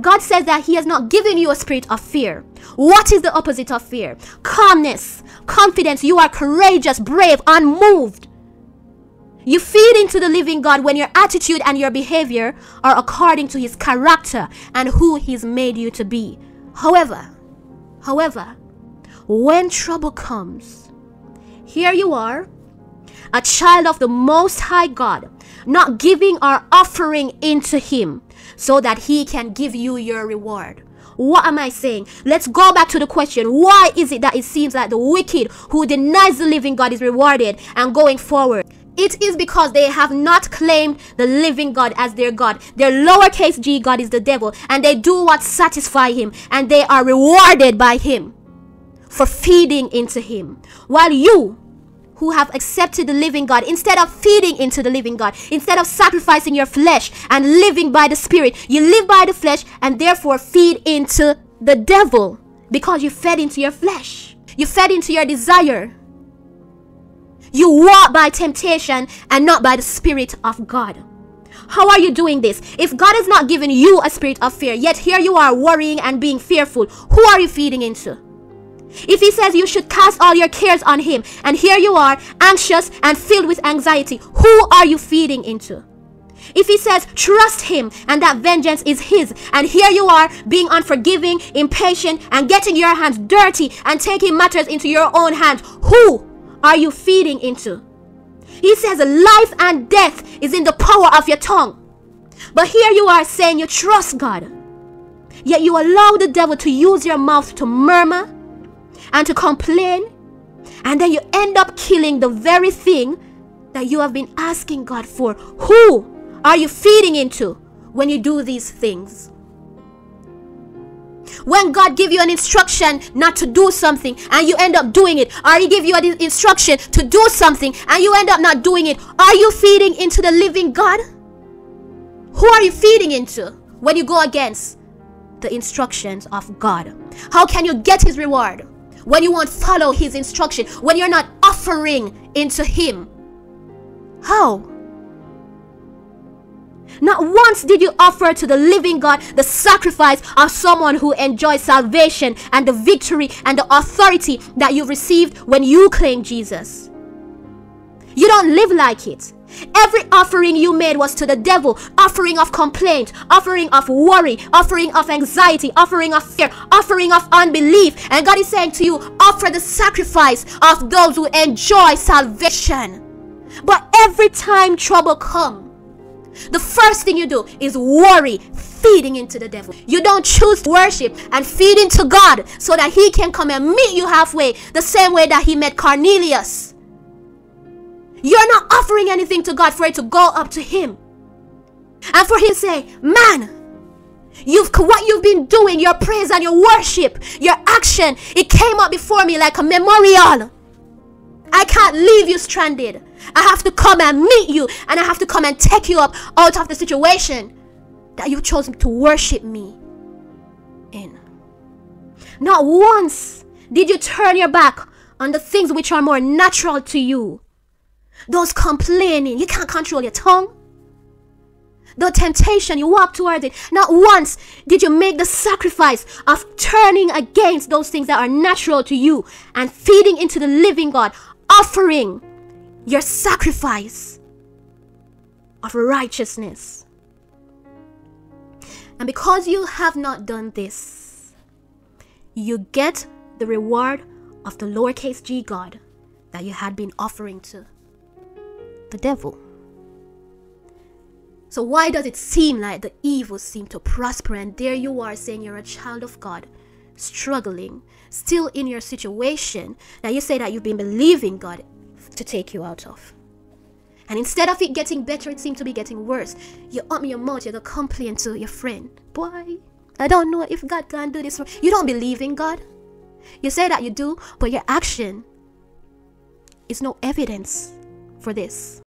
God says that he has not given you a spirit of fear. What is the opposite of fear? Calmness, confidence. You are courageous, brave, unmoved. You feed into the living God when your attitude and your behavior are according to his character and who he's made you to be. However, when trouble comes, here you are, a child of the Most High God, not giving or offering into him so that he can give you your reward. What am I saying? Let's go back to the question. Why is it that it seems like the wicked who denies the living God is rewarded and going forward? It is because they have not claimed the living God as their God. Their lowercase g God is the devil, and they do what satisfies him, and they are rewarded by him for feeding into him. While you, who have accepted the living God, instead of feeding into the living God, instead of sacrificing your flesh and living by the Spirit, you live by the flesh and therefore feed into the devil because you fed into your flesh. You fed into your desire. You walk by temptation and not by the Spirit of God. How are you doing this? If God has not given you a spirit of fear, yet here you are worrying and being fearful, who are you feeding into? If he says you should cast all your cares on him, and here you are anxious and filled with anxiety, who are you feeding into? If he says trust him and that vengeance is his, and here you are being unforgiving, impatient, and getting your hands dirty and taking matters into your own hands, who are you feeding into? He says life and death is in the power of your tongue. But here you are saying you trust God, yet you allow the devil to use your mouth to murmur and to complain, and then you end up killing the very thing that you have been asking God for. Who are you feeding into when you do these things? When God gives you an instruction not to do something and you end up doing it, or he gives you an instruction to do something and you end up not doing it, are you feeding into the living God? Who are you feeding into when you go against the instructions of God? How can you get his reward when you won't follow his instruction, when you're not offering into him? How? Not once did you offer to the living God the sacrifice of someone who enjoys salvation and the victory and the authority that you received when you claim Jesus. You don't live like it. Every offering you made was to the devil. Offering of complaint, offering of worry, offering of anxiety, offering of fear, offering of unbelief. And God is saying to you, offer the sacrifice of those who enjoy salvation. But every time trouble comes, the first thing you do is worry, feeding into the devil. You don't choose to worship and feed into God so that he can come and meet you halfway, the same way that he met Cornelius. You're not offering anything to God for it to go up to him. And for him to say, man, what you've been doing, your praise and your worship, your action, it came up before me like a memorial. I can't leave you stranded. I have to come and meet you, and I have to come and take you up out of the situation that you've chosen to worship me in. Not once did you turn your back on the things which are more natural to you. Those complaining, you can't control your tongue. The temptation, you walk towards it. Not once did you make the sacrifice of turning against those things that are natural to you and feeding into the living God, offering your sacrifice of righteousness. And because you have not done this, you get the reward of the lowercase g God that you had been offering to the devil. So why does it seem like the evil seem to prosper, and there you are saying you're a child of God, struggling, still in your situation that you say that you've been believing God to take you out of? And instead of it getting better, it seems to be getting worse. You open your mouth, you complain to your friend. Boy, I don't know if God can do this. You don't believe in God. You say that you do, but your action is no evidence for this.